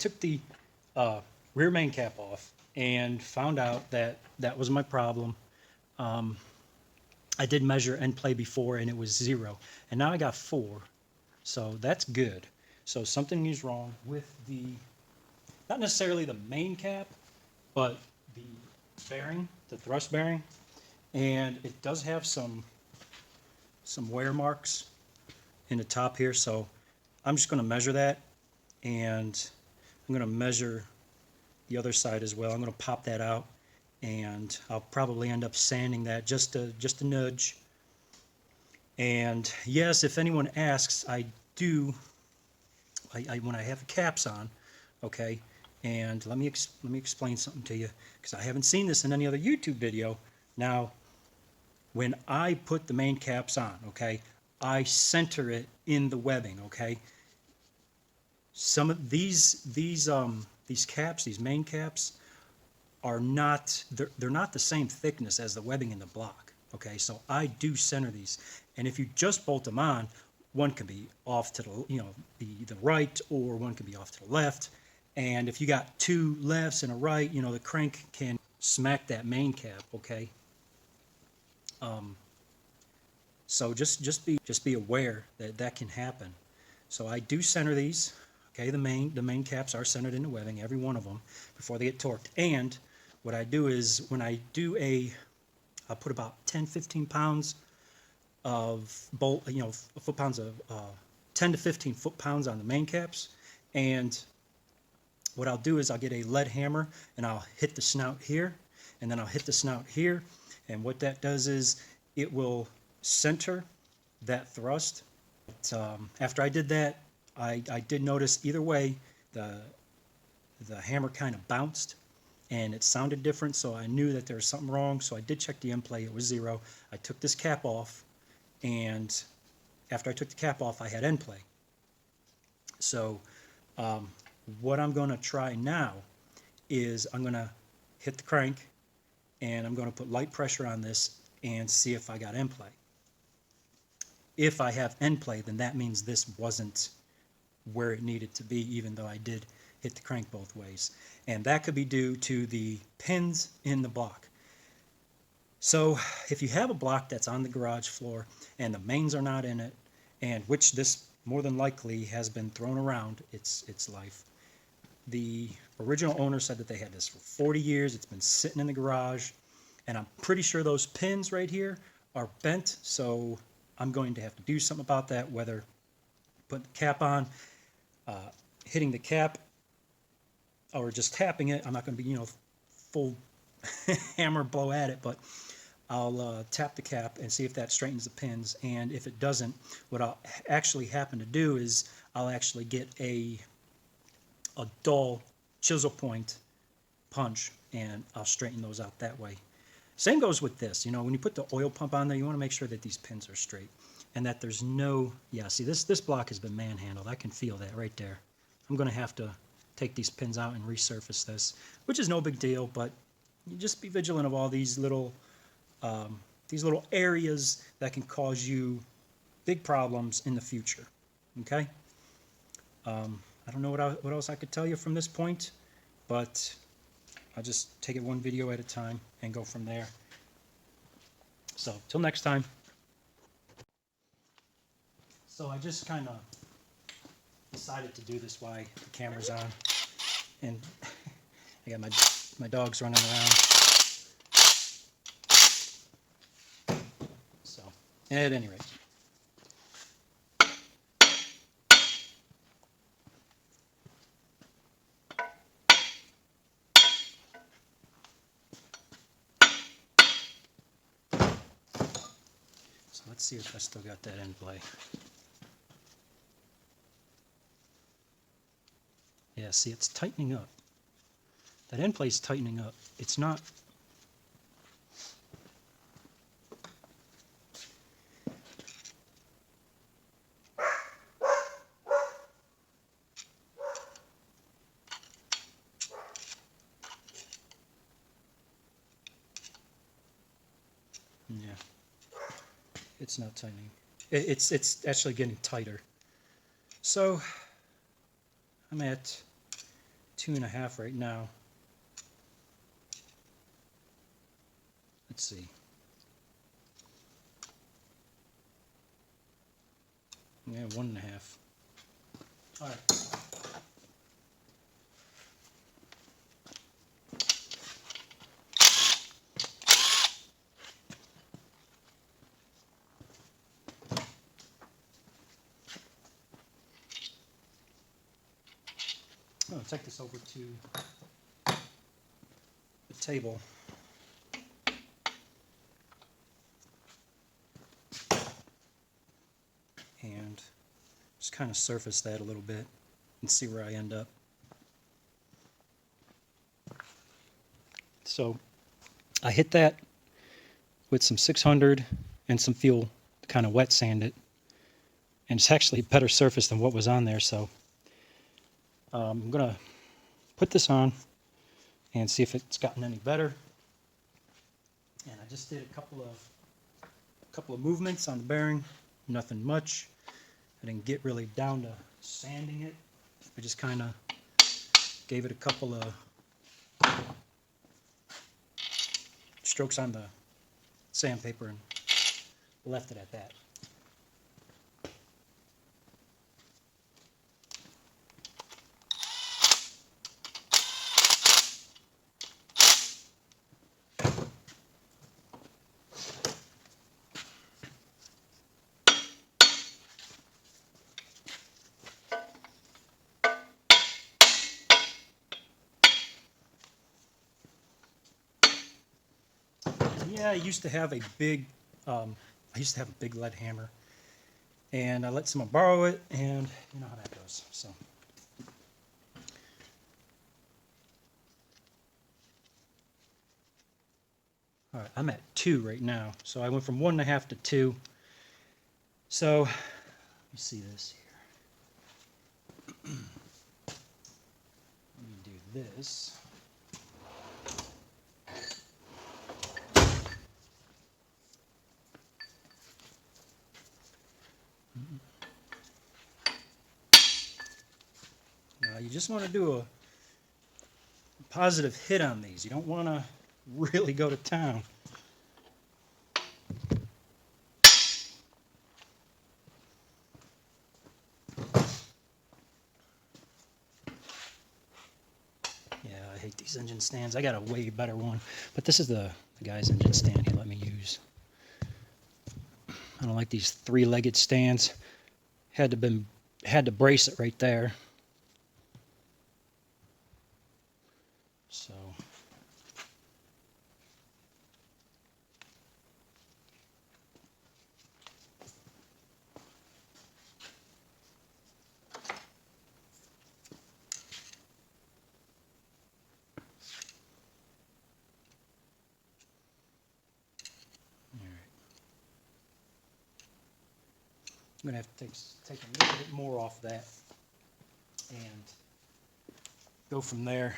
took the rear main cap off and found out that that was my problem. I did measure end play before and it was 0, and now I got 4, so that's good. So something is wrong with the, not necessarily the main cap, but the bearing, the thrust bearing, and it does have some wear marks in the top here. So I'm just going to measure that, and I'm going to measure the other side as well. I'm going to pop that out, and I'll probably end up sanding that just a nudge. And yes, if anyone asks, I do, when I have the caps on, okay, and let me explain something to you, because I haven't seen this in any other YouTube video. Now, when I put the main caps on, okay, I center it in the webbing, okay. Some of these caps, these main caps, are not, they're not the same thickness as the webbing in the block, okay. So I do center these, and if you just bolt them on, one can be off to the, the right, or one can be off to the left. And if you got two lefts and a right, the crank can smack that main cap, okay. So just be aware that that can happen. So I do center these, okay. The main caps are centered in the webbing, every one of them, before they get torqued. And what I do is, when I do I'll put about 10-15 pounds of bolt, foot-pounds of 10 to 15 foot-pounds on the main caps. And what I'll do is I'll get a lead hammer and I'll hit the snout here, and then I'll hit the snout here. And what that does is it will center that thrust. But, after I did that, I did notice either way the hammer kind of bounced and it sounded different, so I knew that there was something wrong. So I did check the end play, it was 0. I took this cap off, and after I took the cap off, I had end play. So what I'm going to try now is I'm going to hit the crank, and I'm going to put light pressure on this and see if I got end play. If I have end play, then that means this wasn't where it needed to be, even though I did hit the crank both ways. And that could be due to the pins in the block. So if you have a block that's on the garage floor and the mains are not in it, and which this more than likely has been thrown around its life. The original owner said that they had this for 40 years. It's been sitting in the garage, and I'm pretty sure those pins right here are bent, so I'm going to have to do something about that, whether putting the cap on, hitting the cap, or just tapping it. I'm not going to be, full hammer blow at it, but I'll tap the cap and see if that straightens the pins. And if it doesn't, what I'll actually happen to do is I'll actually get a dull chisel point punch, and I'll straighten those out that way. Same goes with this. When you put the oil pump on there, you want to make sure that these pins are straight and that there's no, see, this block has been manhandled. I can feel that right there. I'm going to have to take these pins out and resurface this, which is no big deal, but you just be vigilant of all these little areas that can cause you big problems in the future. Okay. I don't know what else I could tell you from this point, but I'll just take it one video at a time and go from there. So till next time. So I just kind of decided to do this while the camera's on, and I got my dogs running around. So at any rate. So let's see if I still got that end play. Yeah, see, it's tightening up. That end play is tightening up. It's not. Yeah, it's not tightening. It's actually getting tighter. So I'm at 2.5 right now. Let's see. Yeah, 1.5. All right. I'm going to take this over to the table. And just kind of surface that a little bit and see where I end up. So I hit that with some 600 and some fuel to kind of wet sand it. And it's actually a better surface than what was on there. So I'm going to put this on and see if it's gotten any better. And I just did a couple of movements on the bearing, nothing much. I didn't get really down to sanding it. I just kind of gave it a couple of strokes on the sandpaper and left it at that. Yeah, I used to have a big lead hammer, and I let someone borrow it, and you know how that goes. So, all right, I'm at 2 right now. So I went from 1.5 to 2. So let me see this here. Let me do this. Now you just want to do a positive hit on these. You don't want to really go to town. Yeah, I hate these engine stands. I got a way better one, but this is the guy's engine stand he let me use. I don't like these 3-legged stands. Had to brace it right there. So I'm going to have to take a little bit more off that and go from there.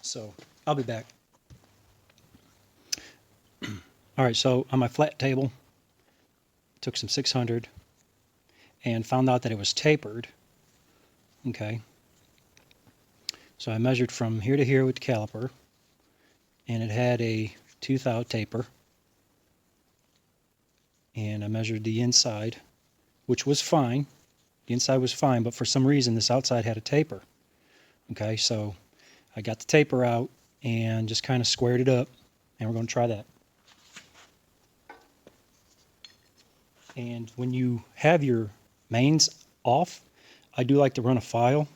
So I'll be back. All right, so on my flat table, took some 600 and found out that it was tapered. Okay. So I measured from here to here with the caliper, and it had a tooth-out taper. And I measured the inside, which was fine. The inside was fine, but for some reason this outside had a taper. Okay, so I got the taper out and just kind of squared it up, and we're going to try that. And when you have your mains off, I do like to run a file,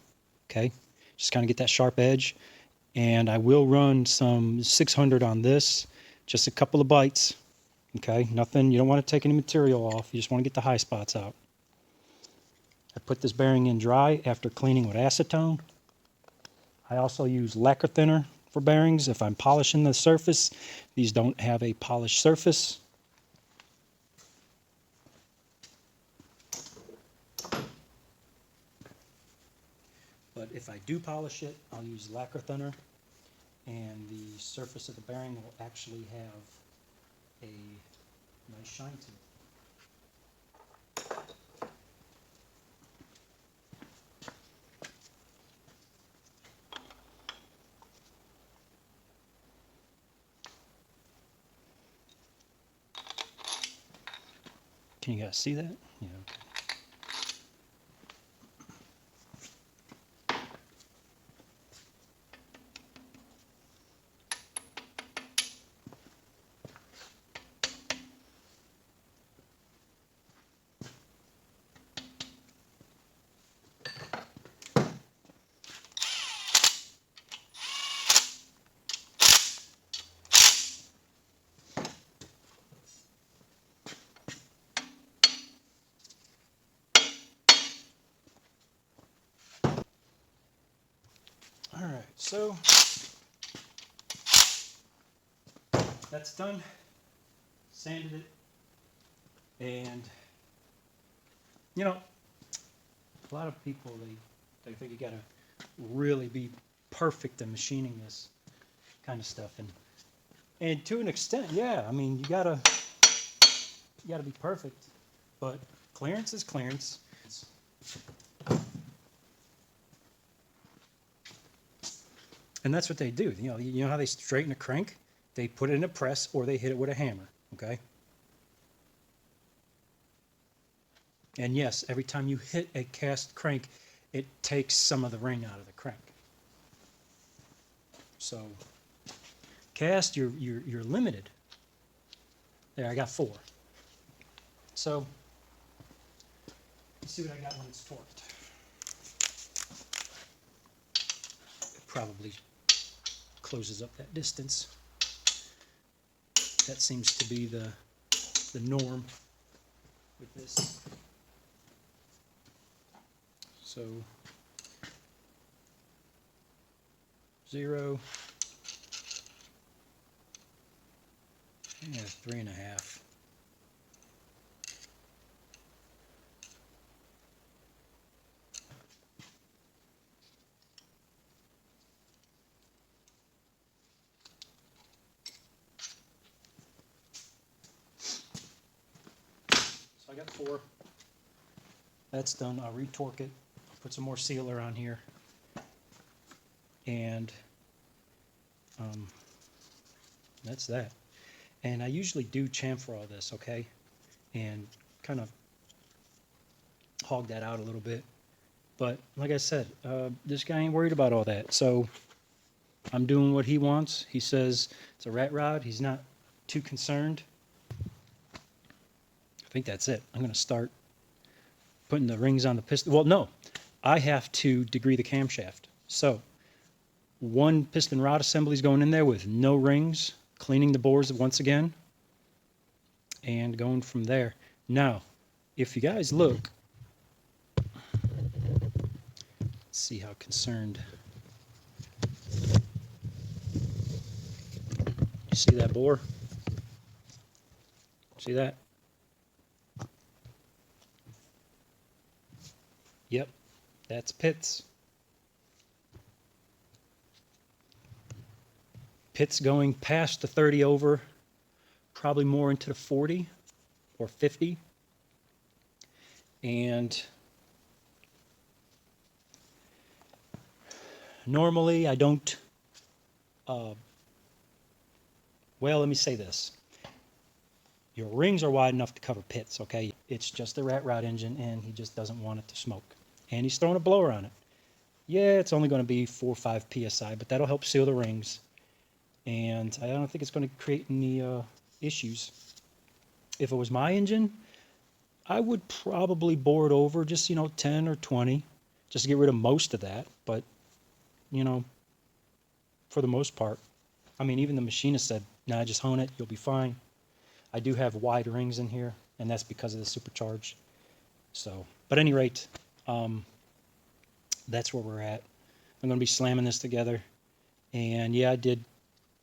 okay? Just kind of get that sharp edge. And I will run some 600 on this, just a couple of bites, okay? Nothing, you don't want to take any material off. You just want to get the high spots out. I put this bearing in dry after cleaning with acetone. I also use lacquer thinner for bearings if I'm polishing the surface. These don't have a polished surface. But if I do polish it, I'll use lacquer thinner. and the surface of the bearing will actually have a nice shine to it. Can you guys see that? Yeah. Okay. All right, so that's done. Sanded it, and you know, a lot of people they think you gotta really be perfect in machining this kind of stuff, and to an extent, yeah. I mean, you gotta be perfect, but clearance is clearance. And that's what they do. You know how they straighten a crank? They put it in a press or they hit it with a hammer, okay? And yes, every time you hit a cast crank, it takes some of the ring out of the crank. So cast, you're limited. There, I got 4. So let's see what I got when it's torqued. It probably closes up that distance. That seems to be the norm with this. So 0, yeah, 3.5. So I got 4. That's done. I'll retorque it, put some more sealer on here, and that's that. And I usually do chamfer all this, okay, and kind of hog that out a little bit. But like I said, this guy ain't worried about all that. So I'm doing what he wants. He says it's a rat rod. He's not too concerned. I think that's it. I'm going to start putting the rings on the piston. Well, no, I have to degree the camshaft. So one piston rod assembly is going in there with no rings, cleaning the bores once again, and going from there. Now, if you guys look, let's see how concerned. You see that bore? See that? Yep, that's pits. Pits going past the 30 over, probably more into the 40 or 50. And normally I don't, well, let me say this. Your rings are wide enough to cover pits, okay? It's just a rat rod engine, and he just doesn't want it to smoke. And he's throwing a blower on it. Yeah, it's only going to be 4 or 5 psi, but that'll help seal the rings. And I don't think it's going to create any issues. If it was my engine, I would probably bore it over just, 10 or 20, just to get rid of most of that. But, for the most part, I mean, even the machinist said, nah, just hone it, you'll be fine. I do have wide rings in here, and that's because of the supercharge. So, but at any rate, that's where we're at. I'm going to be slamming this together. And yeah, I did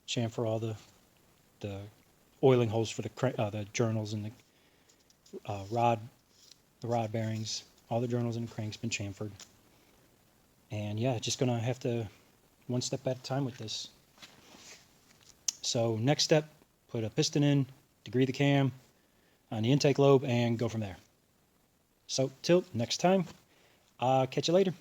chamfer all the oiling holes for the journals and the rod bearings. All the journals and the cranks been chamfered. And yeah, just going to have to one step at a time with this. So next step, put a piston in, degree the cam on the intake lobe, and go from there. So till next time, catch you later.